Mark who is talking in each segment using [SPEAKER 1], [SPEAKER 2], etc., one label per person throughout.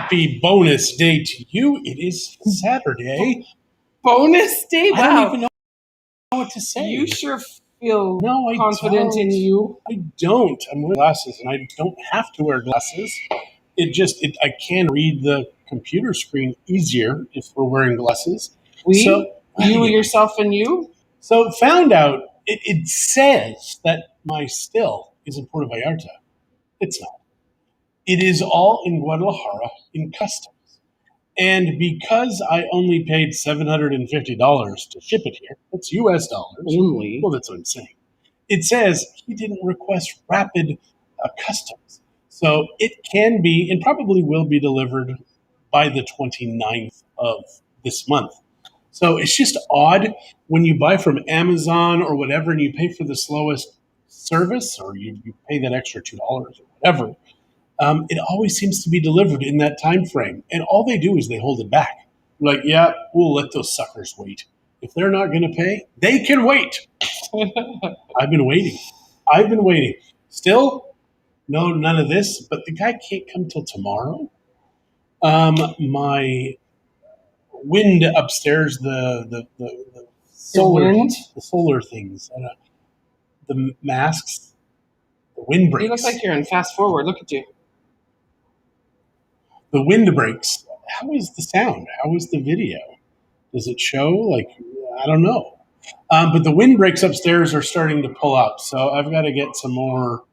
[SPEAKER 1] happy bonus day to you. It is Saturday.
[SPEAKER 2] Bonus day? Wow.
[SPEAKER 1] I don't even know what to say.
[SPEAKER 2] You sure feel confident in you.
[SPEAKER 1] I don't. I'm wearing glasses, and I don't have to wear glasses. I can read the computer screen easier if we're wearing glasses.
[SPEAKER 2] Yourself, and you?
[SPEAKER 1] So found out it says that my still is in Puerto Vallarta. It's not. It is all in Guadalajara in customs. And because I only paid $750 to ship it here, that's US dollars.
[SPEAKER 2] Only?
[SPEAKER 1] Well, that's what I'm saying. It says he didn't request rapid customs. So it can be and probably will be delivered by the 29th of this month. So it's just odd when you buy from Amazon or whatever and you pay for the slowest service or you pay that extra $2 or whatever. It always seems to be delivered in that time frame. And all they do is they hold it back. Like, yeah, we'll let those suckers wait. If they're not going to pay, they can wait. I've been waiting. Still, no, none of this. But the guy can't come till tomorrow. My wind upstairs, the solar things, the masks, the wind breaks.
[SPEAKER 2] You look like you're in fast forward. Look at you.
[SPEAKER 1] The wind breaks. How is the sound? How is the video? Does it show? Like, I don't know. But the wind breaks upstairs are starting to pull up. So I've got to get some more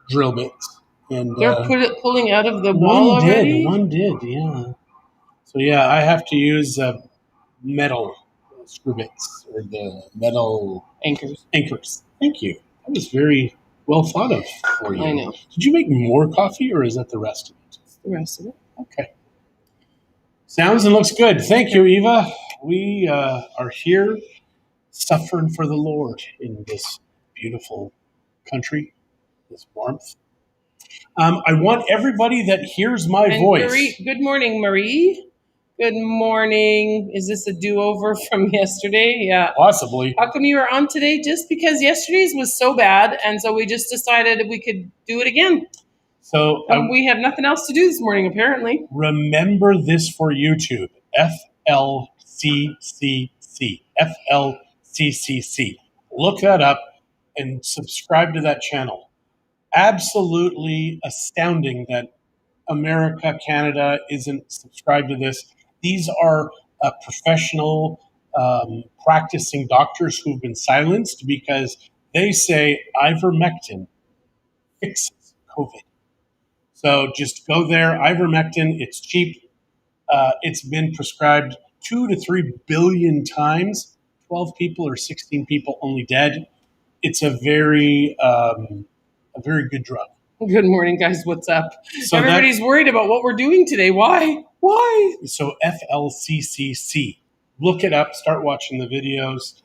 [SPEAKER 1] drill bits. And
[SPEAKER 2] they're pulling out of the wall already?
[SPEAKER 1] One did, yeah. So, yeah, I have to use metal screw bits or the metal
[SPEAKER 2] anchors.
[SPEAKER 1] Thank you. That was very well thought of for you.
[SPEAKER 2] I know.
[SPEAKER 1] Did you make more coffee or is that the rest of it?
[SPEAKER 2] It's the rest of it.
[SPEAKER 1] Okay. Sounds and looks good. Thank you, Eva. We are here suffering for the Lord in this beautiful country, this warmth. I want everybody that hears my voice.
[SPEAKER 2] Marie, good morning, Marie. Good morning. Is this a do-over from yesterday? Yeah.
[SPEAKER 1] Possibly.
[SPEAKER 2] How come you were on today? Just because yesterday's was so bad, and so we just decided we could do it again.
[SPEAKER 1] So
[SPEAKER 2] we have nothing else to do this morning, apparently.
[SPEAKER 1] Remember this for YouTube. FLCCC. FLCCC. Look that up and subscribe to that channel. Absolutely astounding that America, Canada isn't subscribed to this. These are professional practicing doctors who've been silenced because they say ivermectin fixes COVID. So just go there, ivermectin, it's cheap. It's been prescribed 2 to 3 billion times, 12 people or 16 people only dead. It's a very good drug.
[SPEAKER 2] Good morning, guys. What's up? So everybody's worried about what we're doing today. Why?
[SPEAKER 1] So FLCCC. Look it up. Start watching the videos.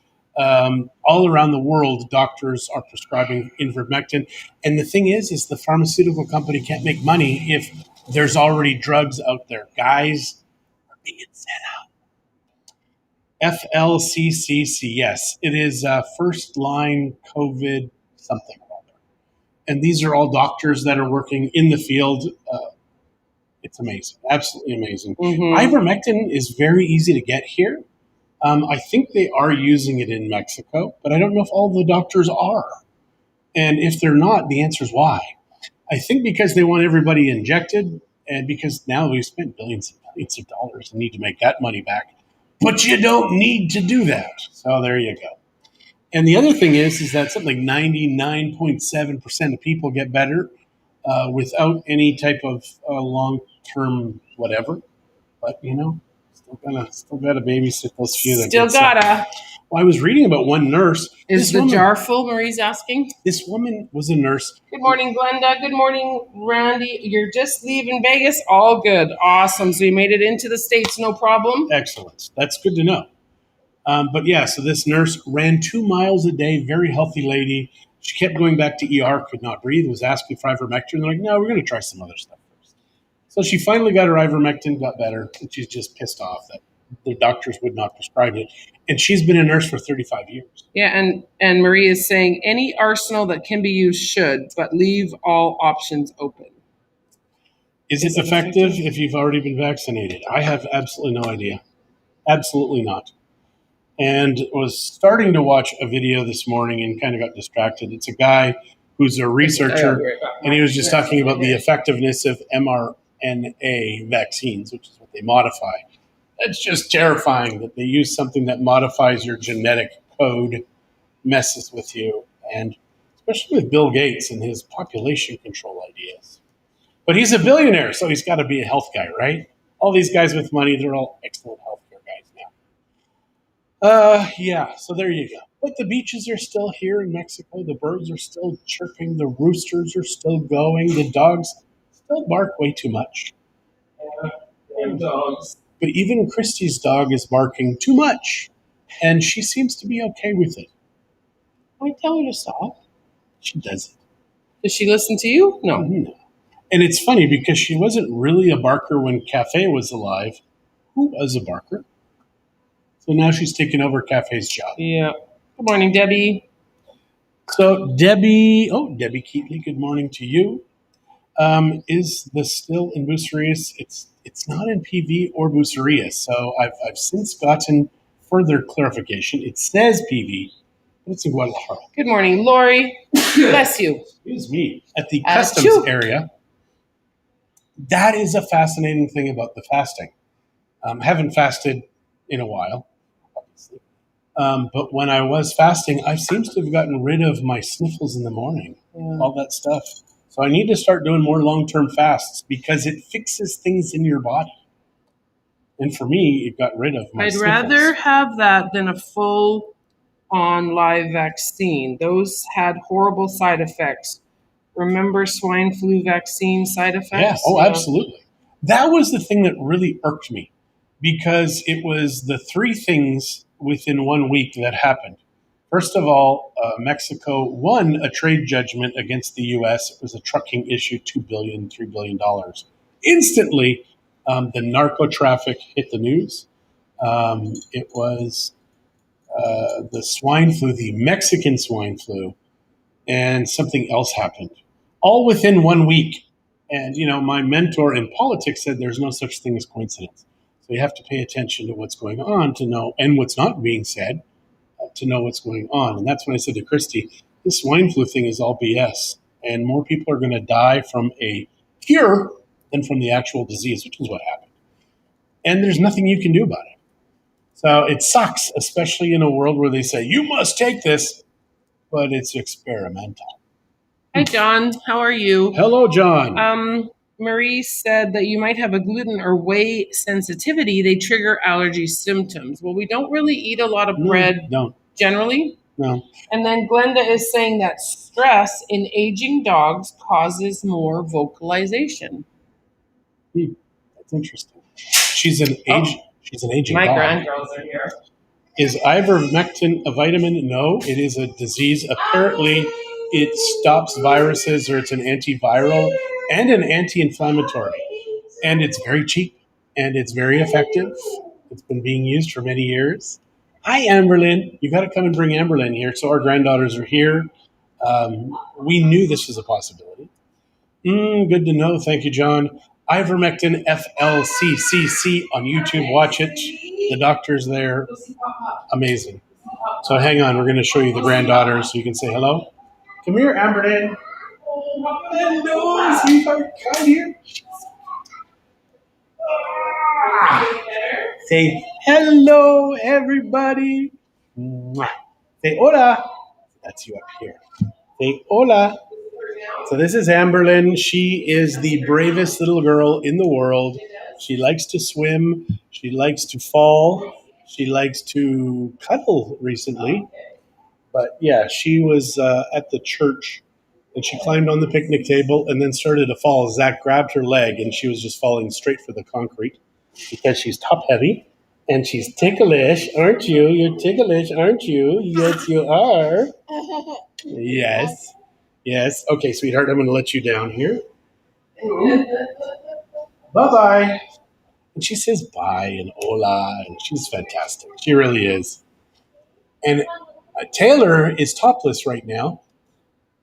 [SPEAKER 1] All around the world, doctors are prescribing ivermectin. And the thing is the pharmaceutical company can't make money if there's already drugs out there. Guys are being sent out. FLCCC, yes. It is first line COVID something. And these are all doctors that are working in the field. It's amazing. Absolutely amazing. Mm-hmm. Ivermectin is very easy to get here. I think they are using it in Mexico, but I don't know if all the doctors are. And if they're not, the answer is why. I think because they want everybody injected and because now we've spent billions and billions of dollars and need to make that money back. But you don't need to do that. So there you go. And the other thing is that something like 99.7% of people get better without any type of long-term whatever. But, still gotta babysit those few that
[SPEAKER 2] still gotta.
[SPEAKER 1] Well, I was reading about one nurse.
[SPEAKER 2] Is the jar full, Marie's asking?
[SPEAKER 1] This woman was a nurse.
[SPEAKER 2] Good morning, Glenda. Good morning, Randy. You're just leaving Vegas? All good. Awesome. So you made it into the States, no problem?
[SPEAKER 1] Excellent. That's good to know. But yeah, so this nurse ran 2 miles a day, very healthy lady. She kept going back to ER, could not breathe, was asking for ivermectin. They're like, no, we're going to try some other stuff first. So she finally got her ivermectin, got better, and she's just pissed off that the doctors would not prescribe it. And she's been a nurse for 35 years.
[SPEAKER 2] Yeah, and Marie is saying any arsenal that can be used should, but leave all options open.
[SPEAKER 1] Is it effective if you've already been vaccinated? I have absolutely no idea. Absolutely not. And was starting to watch a video this morning and kind of got distracted. It's a guy who's a researcher, and he was just talking about the effectiveness of mRNA vaccines, which is what they modify. It's just terrifying that they use something that modifies your genetic code, messes with you, and especially with Bill Gates and his population control ideas. But he's a billionaire, so he's got to be a health guy, right? All these guys with money, they're all excellent healthcare guys now. Yeah, so there you go. But the beaches are still here in Mexico. The birds are still chirping. The roosters are still going. The dogs still bark way too much.
[SPEAKER 2] And dogs.
[SPEAKER 1] But even Christie's dog is barking too much, and she seems to be okay with it. I tell her to stop. She doesn't.
[SPEAKER 2] Does she listen to you? No.
[SPEAKER 1] Mm-hmm. And it's funny because she wasn't really a barker when Cafe was alive. Who was a barker? So now she's taken over Cafe's job.
[SPEAKER 2] Yeah. Good morning, Debbie.
[SPEAKER 1] So Debbie Keatley, good morning to you. Is the still in Bucerias? It's not in PV or Bucerias. So I've since gotten further clarification. It says PV, but it's in Guadalajara.
[SPEAKER 2] Good morning, Lori. Bless you.
[SPEAKER 1] Excuse me. At the customs area. That is a fascinating thing about the fasting. Haven't fasted in a while, obviously. But when I was fasting, I seem to have gotten rid of my sniffles in the morning, all that stuff. So I need to start doing more long-term fasts because it fixes things in your body. And for me, it got rid of my sniffles.
[SPEAKER 2] I'd rather have that than a full-on live vaccine. Those had horrible side effects. Remember swine flu vaccine side effects?
[SPEAKER 1] Yeah, absolutely. That was the thing that really irked me because it was the three things within 1 week that happened. First of all, Mexico won a trade judgment against the U.S. It was a trucking issue, $2 billion, $3 billion. Instantly, the narco traffic hit the news. It was the swine flu, the Mexican swine flu, and something else happened, all within 1 week. And, my mentor in politics said there's no such thing as coincidence. So you have to pay attention to what's going on to know, and what's not being said, to know what's going on. And that's when I said to Christie, this swine flu thing is all BS. And more people are going to die from a cure than from the actual disease, which is what happened. And there's nothing you can do about it. So it sucks, especially in a world where they say, you must take this, but it's experimental.
[SPEAKER 2] Hi, John. How are you?
[SPEAKER 1] Hello, John.
[SPEAKER 2] Marie said that you might have a gluten or whey sensitivity. They trigger allergy symptoms. Well, we don't really eat a lot of bread generally.
[SPEAKER 1] No.
[SPEAKER 2] And then Glenda is saying that stress in aging dogs causes more vocalization.
[SPEAKER 1] That's interesting. She's an aging
[SPEAKER 2] My
[SPEAKER 1] dog.
[SPEAKER 2] grandgirls are here.
[SPEAKER 1] Is ivermectin a vitamin? No, it is a disease. Apparently, it stops viruses, or it's an antiviral and an anti-inflammatory. And it's very cheap, and it's very effective. It's been being used for many years. Hi, Amberlyn. You got to come and bring Amberlyn here. So our granddaughters are here. We knew this was a possibility. Good to know. Thank you, John. Ivermectin, FLCCC on YouTube. Watch it. The doctor's there. Amazing. So hang on. We're going to show you the granddaughters so you can say hello. Come here, Amberlyn. Hello, sweetheart. Come here. Say hello, everybody. Say hola. That's you up here. Say hola. So this is Amberlyn. She is the bravest little girl in the world. She likes to swim. She likes to fall. She likes to cuddle recently. But yeah, she was at the church, and she climbed on the picnic table and then started to fall. Zach grabbed her leg, and she was just falling straight for the concrete because she's top heavy. And she's ticklish, aren't you? You're ticklish, aren't you? Yes, you are. Yes. Yes. Okay, sweetheart, I'm going to let you down here. Bye-bye. And she says bye and hola, and she's fantastic. She really is. And Taylor is topless right now.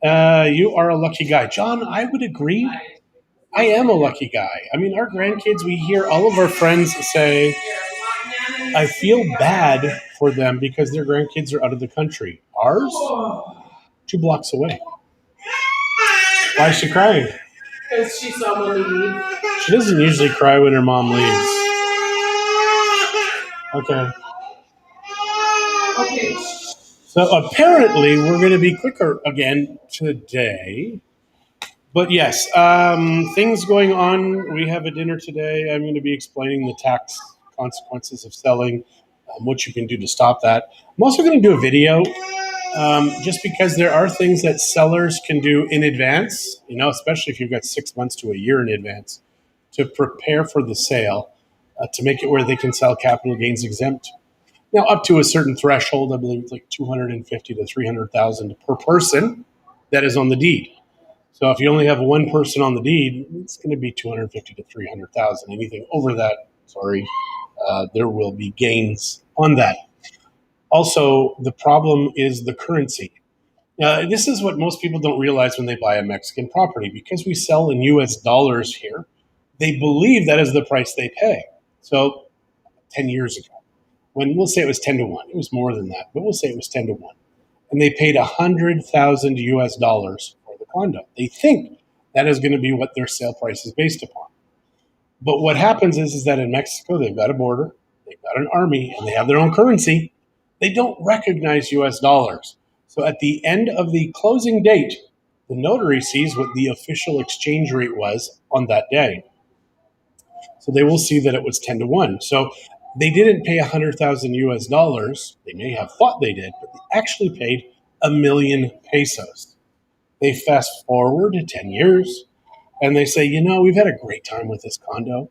[SPEAKER 1] You are a lucky guy. John, I would agree. I am a lucky guy. I mean, our grandkids, we hear all of our friends say, I feel bad for them because their grandkids are out of the country. Ours, 2 blocks away. Why is she crying?
[SPEAKER 2] Because she saw mommy leave.
[SPEAKER 1] She doesn't usually cry when her mom leaves. Okay.
[SPEAKER 2] Okay.
[SPEAKER 1] So apparently we're going to be quicker again today. But yes, things going on. We have a dinner today. I'm going to be explaining the tax consequences of selling, what you can do to stop that. I'm also going to do a video just because there are things that sellers can do in advance, especially if you've got 6 months to a year in advance to prepare for the sale, to make it where they can sell capital gains exempt. Now, up to a certain threshold, I believe it's like 250 to 300,000 per person that is on the deed. So if you only have one person on the deed, it's going to be 250 to 300,000. Anything over that, there will be gains on that. Also, the problem is the currency. This is what most people don't realize when they buy a Mexican property. Because we sell in US dollars here, they believe that is the price they pay. So 10 years ago, when we'll say it was 10 to 1, it was more than that, but we'll say it was 10 to 1. And they paid 100,000 US dollars for the condo. They think that is going to be what their sale price is based upon. But what happens is that in Mexico, they've got a border, they've got an army, and they have their own currency. They don't recognize US dollars. So at the end of the closing date, the notary sees what the official exchange rate was on that day. So they will see that it was 10 to 1. So they didn't pay 100,000 US dollars. They may have thought they did, but they actually paid 1,000,000 pesos. They fast forward to 10 years and they say, we've had a great time with this condo.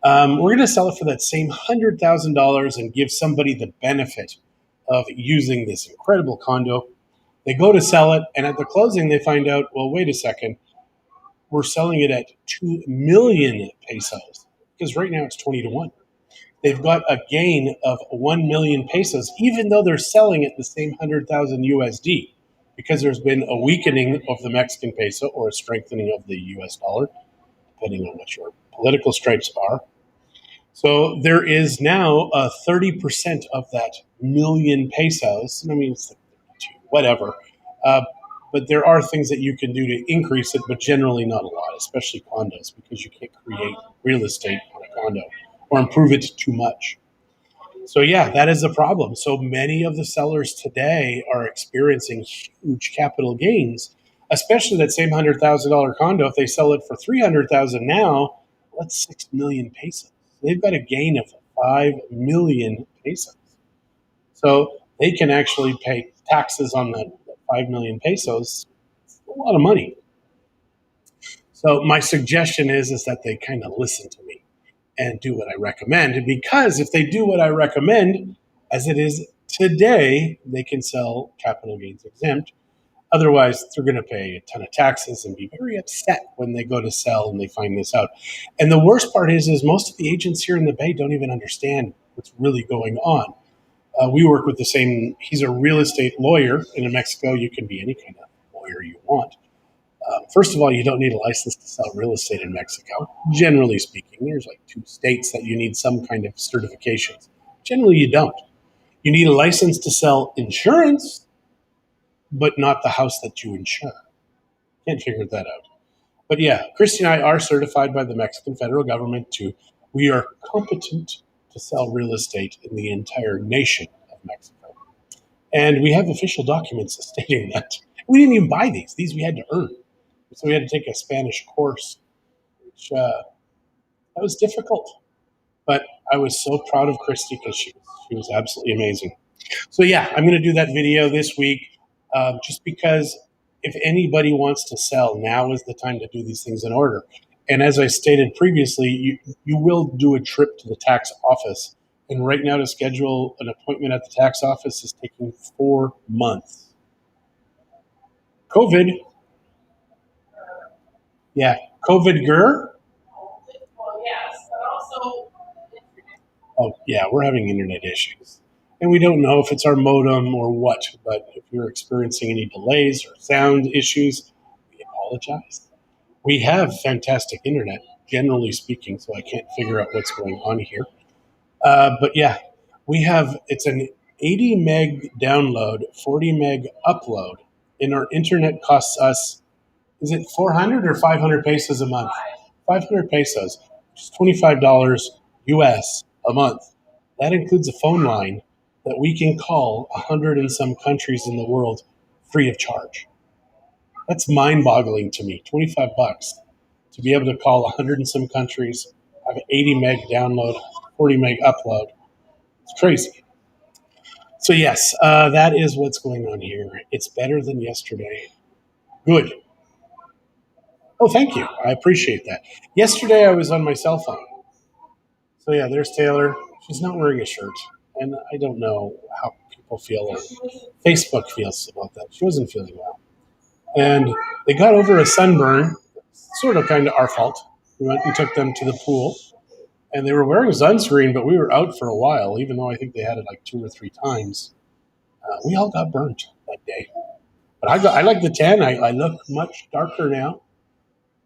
[SPEAKER 1] We're going to sell it for that same $100,000 and give somebody the benefit of using this incredible condo. They go to sell it, and at the closing, they find out, well, wait a second, we're selling it at 2,000,000 pesos because right now it's 20 to 1. They've got a gain of 1,000,000 pesos, even though they're selling at the same 100,000 USD, because there's been a weakening of the Mexican peso or a strengthening of the US dollar, depending on what your political stripes are. So there is now 30% of that million pesos. I mean, it's like 32, whatever. But there are things that you can do to increase it, but generally not a lot, especially condos, because you can't create real estate on a condo or improve it too much. So yeah, that is a problem. So many of the sellers today are experiencing huge capital gains, especially that same $100,000 condo. If they sell it for 300,000 now, that's 6,000,000 pesos. They've got a gain of 5,000,000 pesos. So they can actually pay taxes on that 5,000,000 pesos. It's a lot of money. So my suggestion is that they kind of listen to me and do what I recommend. Because if they do what I recommend, as it is today, they can sell capital gains exempt. Otherwise, they're going to pay a ton of taxes and be very upset when they go to sell and they find this out. And the worst part is most of the agents here in the Bay don't even understand what's really going on. We work with the same, he's a real estate lawyer. And in Mexico, you can be any kind of lawyer you want. First of all, you don't need a license to sell real estate in Mexico. Generally speaking, there's like 2 states that you need some kind of certifications. Generally, you don't. You need a license to sell insurance, but not the house that you insure. Can't figure that out. But yeah, Christie and I are certified by the Mexican federal government we are competent to sell real estate in the entire nation of Mexico. And we have official documents stating that. We didn't even buy these. These we had to earn. So we had to take a Spanish course, which that was difficult. But I was so proud of Christie because she was absolutely amazing. So yeah, I'm going to do that video this week, just because if anybody wants to sell, now is the time to do these things in order. And as I stated previously, you will do a trip to the tax office. And right now to schedule an appointment at the tax office is taking 4 months. COVID. Yeah, COVID girl.
[SPEAKER 2] Well, yes, but also.
[SPEAKER 1] Oh, yeah, we're having internet issues. And we don't know if it's our modem or what, but if you're experiencing any delays or sound issues, we apologize. We have fantastic internet, generally speaking, so I can't figure out what's going on here. But yeah, it's an 80 meg download, 40 meg upload, and our internet costs us, is it 400 or 500 pesos a month? 500 pesos, which is $25 US a month. That includes a phone line that we can call 100 and some countries in the world free of charge. That's mind boggling to me. 25 bucks to be able to call 100 and some countries, have an 80 meg download, 40 meg upload. It's crazy. So, yes, that is what's going on here. It's better than yesterday. Good. Oh, thank you. I appreciate that. Yesterday, I was on my cell phone. So, yeah, there's Taylor. She's not wearing a shirt. And I don't know how people feel or Facebook feels about that. She wasn't feeling well. And they got over a sunburn, sort of kind of our fault. We went and took them to the pool. And they were wearing sunscreen, but we were out for a while, even though I think they had it like 2 or 3 times. We all got burnt that day. But I like the tan. I look much darker now.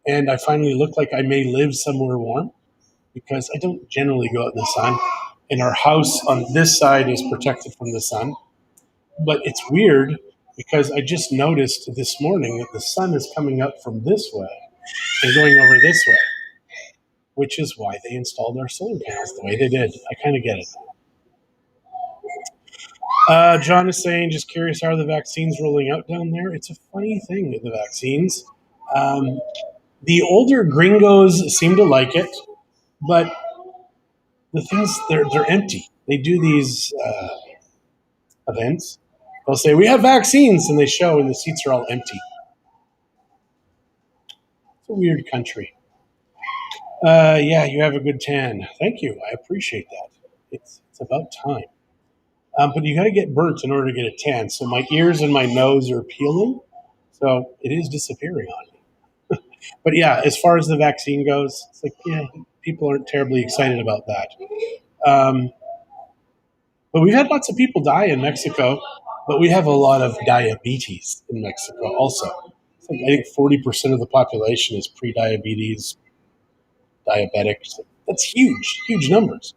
[SPEAKER 1] And I finally look like I may live somewhere warm because I don't generally go out in the sun. And our house on this side is protected from the sun. But it's weird because I just noticed this morning that the sun is coming up from this way and going over this way, which is why they installed our solar panels the way they did. I kind of get it. John is saying, just curious, how are the vaccines rolling out down there? It's a funny thing with the vaccines. The older gringos seem to like it, but the things, they're empty. They do these events. They'll say, we have vaccines, and they show, and the seats are all empty. It's a weird country. Yeah, you have a good tan. Thank you. I appreciate that. It's about time. But you got to get burnt in order to get a tan. So my ears and my nose are peeling. So it is disappearing on me. But yeah, as far as the vaccine goes, it's like, yeah, people aren't terribly excited about that. But we've had lots of people die in Mexico, but we have a lot of diabetes in Mexico also. It's like, I think 40% of the population is pre-diabetes, diabetic. So that's huge, huge numbers.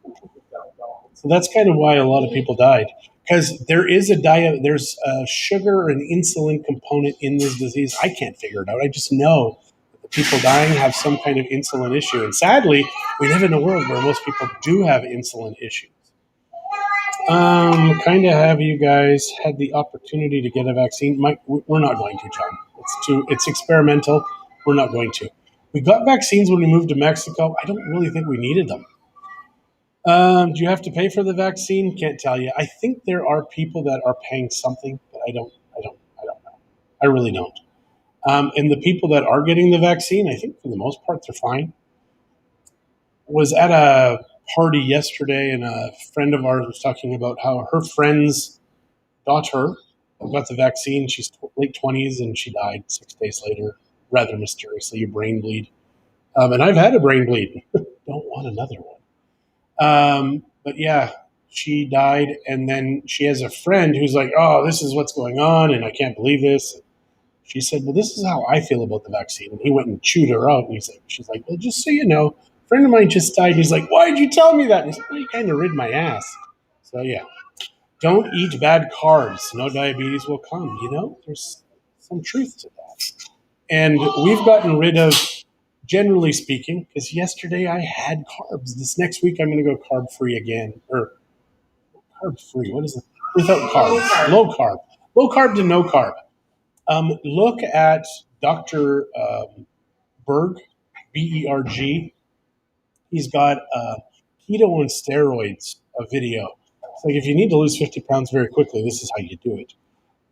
[SPEAKER 1] So that's kind of why a lot of people died. Because there's a sugar and insulin component in this disease. I can't figure it out. I just know that the people dying have some kind of insulin issue. And sadly, we live in a world where most people do have insulin issues. Kind of have you guys had the opportunity to get a vaccine? We're not going to, John. It's experimental. We're not going to. We got vaccines when we moved to Mexico. I don't really think we needed them. Do you have to pay for the vaccine? Can't tell you. I think there are people that are paying something, but I don't know. I really don't. And the people that are getting the vaccine, I think for the most part, they're fine. Was at a party yesterday, and a friend of ours was talking about how her friend's daughter got the vaccine. She's late 20s, and she died 6 days later, rather mysteriously, a brain bleed. And I've had a brain bleed. Don't want another one. But yeah, she died, and then she has a friend who's like, oh, this is what's going on, and I can't believe this. She said, well, this is how I feel about the vaccine. And he went and chewed her out, and she's like, well, just so you know, a friend of mine just died. And he's like, why did you tell me that? And he's like, well, you kind of rid my ass. So yeah, don't eat bad carbs. No diabetes will come. There's some truth to that. And we've gotten rid of, generally speaking, because yesterday I had carbs. This next week I'm going to go carb free again. Or carb free, what is it? Without carbs. Low carb. Low carb to no carb. Look at Dr. Berg, Berg. He's got keto on steroids, a video. It's like, if you need to lose 50 pounds very quickly, this is how you do it.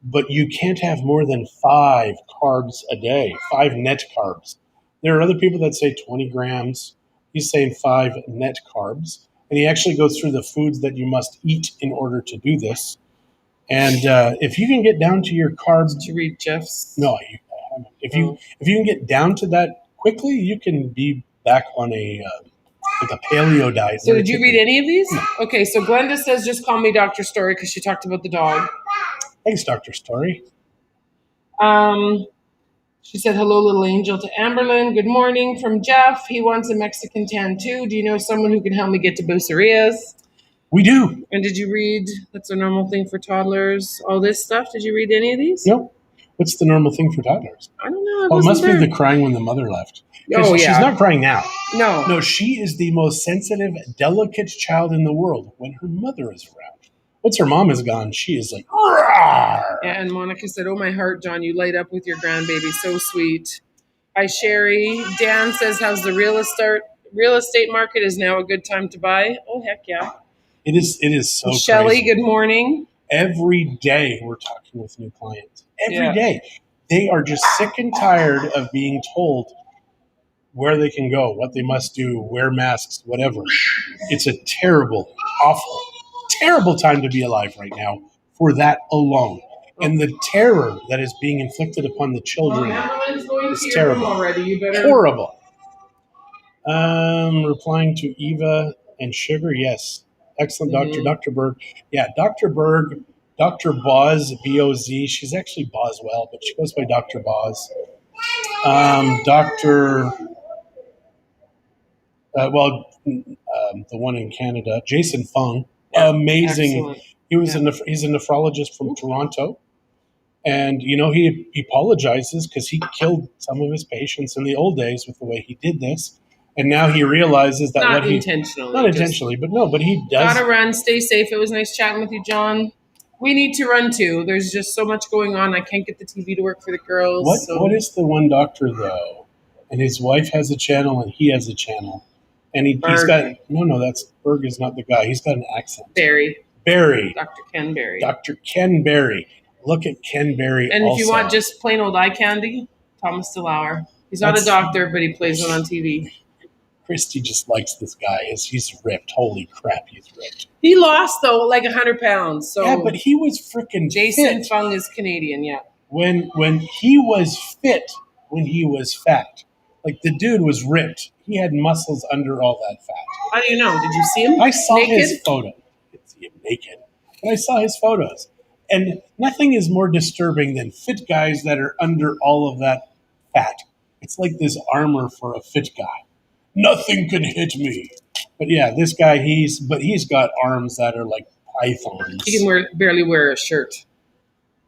[SPEAKER 1] But you can't have more than 5 carbs a day, 5 net carbs. There are other people that say 20 grams. He's saying 5 net carbs. And he actually goes through the foods that you must eat in order to do this. And if you can get down to your carbs,
[SPEAKER 2] Did you read Jeff's?
[SPEAKER 1] No, I haven't. If you can get down to that quickly, you can be back on a paleo diet.
[SPEAKER 2] So did you read any of these? No. Okay, so Glenda says, just call me Dr. Story because she talked about the dog.
[SPEAKER 1] Thanks, Dr. Story.
[SPEAKER 2] She said, hello, little angel to Amberlyn. Good morning from Jeff. He wants a Mexican tan too. Do you know someone who can help me get to Bucerias?
[SPEAKER 1] We do.
[SPEAKER 2] And did you read, that's a normal thing for toddlers, all this stuff? Did you read any of these?
[SPEAKER 1] No. What's the normal thing for toddlers?
[SPEAKER 2] I don't know.
[SPEAKER 1] Oh, it must be the crying when the mother left.
[SPEAKER 2] Oh, yeah.
[SPEAKER 1] She's not crying now.
[SPEAKER 2] No.
[SPEAKER 1] No, she is the most sensitive, delicate child in the world when her mother is around. Once her mom is gone, she is like, rawr.
[SPEAKER 2] Yeah, and Monica said, oh, my heart, John, you light up with your grandbaby. So sweet. Hi, Sherry. Dan says, how's the real estate market? Is now a good time to buy? Oh, heck yeah.
[SPEAKER 1] It is so
[SPEAKER 2] Shelly,
[SPEAKER 1] crazy.
[SPEAKER 2] good morning.
[SPEAKER 1] Every day we're talking with new clients. Every day. They are just sick and tired of being told where they can go, what they must do, wear masks, whatever. It's a terrible, awful, terrible time to be alive right now for that alone. And the terror that is being inflicted upon the children is terrible. Horrible. Replying to Eva and Sugar, yes. Excellent, Doctor. Dr. Berg. Yeah, Dr. Berg, Dr. Boz, B-O-Z. She's actually Boswell, but she goes by Dr. Boz. The one in Canada, Jason Fung, amazing. Excellent. He's a nephrologist from Toronto, and he apologizes because he killed some of his patients in the old days with the way he did this, and now he realizes that
[SPEAKER 2] not intentionally,
[SPEAKER 1] but he does.
[SPEAKER 2] Gotta run. Stay safe. It was nice chatting with you, John. We need to run too. There's just so much going on. I can't get the TV to work for the girls.
[SPEAKER 1] What is the one doctor though? And his wife has a channel, and he has a channel. And he's got that's Berg is not the guy. He's got an accent.
[SPEAKER 2] Barry.
[SPEAKER 1] Dr.
[SPEAKER 2] Ken Barry.
[SPEAKER 1] Dr. Ken Barry. Look at Ken Barry.
[SPEAKER 2] And if you want just plain old eye candy, Thomas DeLauer. He's not a doctor, but he plays one on TV.
[SPEAKER 1] Christie just likes this guy. He's ripped. Holy crap, he's ripped.
[SPEAKER 2] He lost though, like 100 pounds. So
[SPEAKER 1] yeah, but he was freaking
[SPEAKER 2] Jason
[SPEAKER 1] fit.
[SPEAKER 2] Fung is Canadian. Yeah.
[SPEAKER 1] When he was fit, when he was fat, like the dude was ripped. He had muscles under all that fat.
[SPEAKER 2] How do you know? Did you see him?
[SPEAKER 1] I saw
[SPEAKER 2] naked?
[SPEAKER 1] His photo. I didn't see him naked, but I saw his photos. And nothing is more disturbing than fit guys that are under all of that fat. It's like this armor for a fit guy. Nothing can hit me. But yeah, this guy, he's got arms that are like pythons.
[SPEAKER 2] He can barely wear a shirt.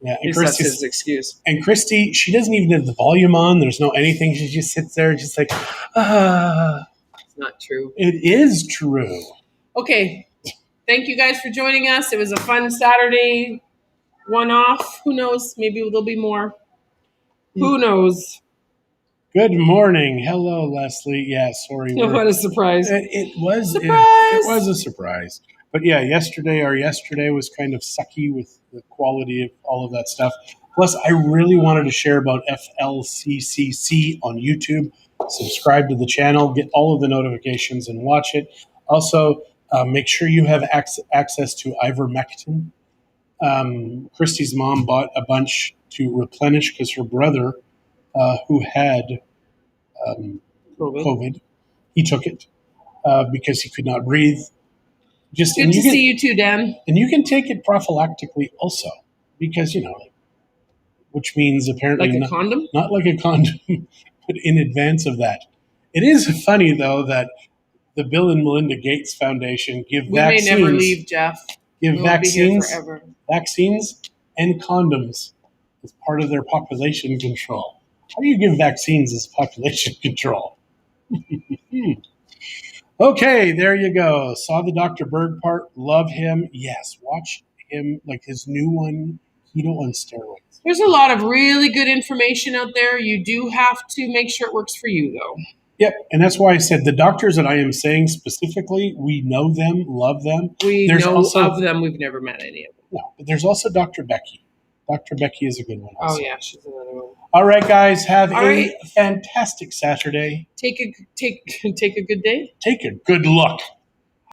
[SPEAKER 1] Yeah,
[SPEAKER 2] and that's his excuse.
[SPEAKER 1] And Christie, she doesn't even have the volume on. There's no anything. She just sits there just like,
[SPEAKER 2] It's not true.
[SPEAKER 1] It is true.
[SPEAKER 2] Okay. Thank you guys for joining us. It was a fun Saturday one-off. Who knows? Maybe there'll be more. Who knows?
[SPEAKER 1] Good morning. Hello, Leslie. Yeah, sorry.
[SPEAKER 2] What a surprise.
[SPEAKER 1] It was a surprise. But yeah, yesterday was kind of sucky with the quality of all of that stuff. Plus, I really wanted to share about FLCCC on YouTube. Subscribe to the channel, get all of the notifications, and watch it. Also, make sure you have access to ivermectin. Christie's mom bought a bunch to replenish because her brother, who had COVID, he took it because he could not breathe.
[SPEAKER 2] Good to see you too, Dan.
[SPEAKER 1] And you can take it prophylactically also because, which means apparently
[SPEAKER 2] like a condom?
[SPEAKER 1] Not like a condom, but in advance of that. It is funny, though, that the Bill and Melinda Gates Foundation give vaccines.
[SPEAKER 2] We may never leave, Jeff.
[SPEAKER 1] Give vaccines and condoms as part of their population control. How do you give vaccines as population control? Okay, there you go. Saw the Dr. Berg part. Love him. Yes, watch him, like his new one, Keto on Steroids.
[SPEAKER 2] There's a lot of really good information out there. You do have to make sure it works for you, though.
[SPEAKER 1] Yep, and that's why I said the doctors that I am saying specifically, we know them, love them.
[SPEAKER 2] There's know also, of them. We've never met any of them.
[SPEAKER 1] No, but there's also Dr. Becky. Dr. Becky is a good one also.
[SPEAKER 2] Oh, yeah, she's another one.
[SPEAKER 1] All right, guys, have a fantastic Saturday.
[SPEAKER 2] Take a good day.
[SPEAKER 1] Take a good look.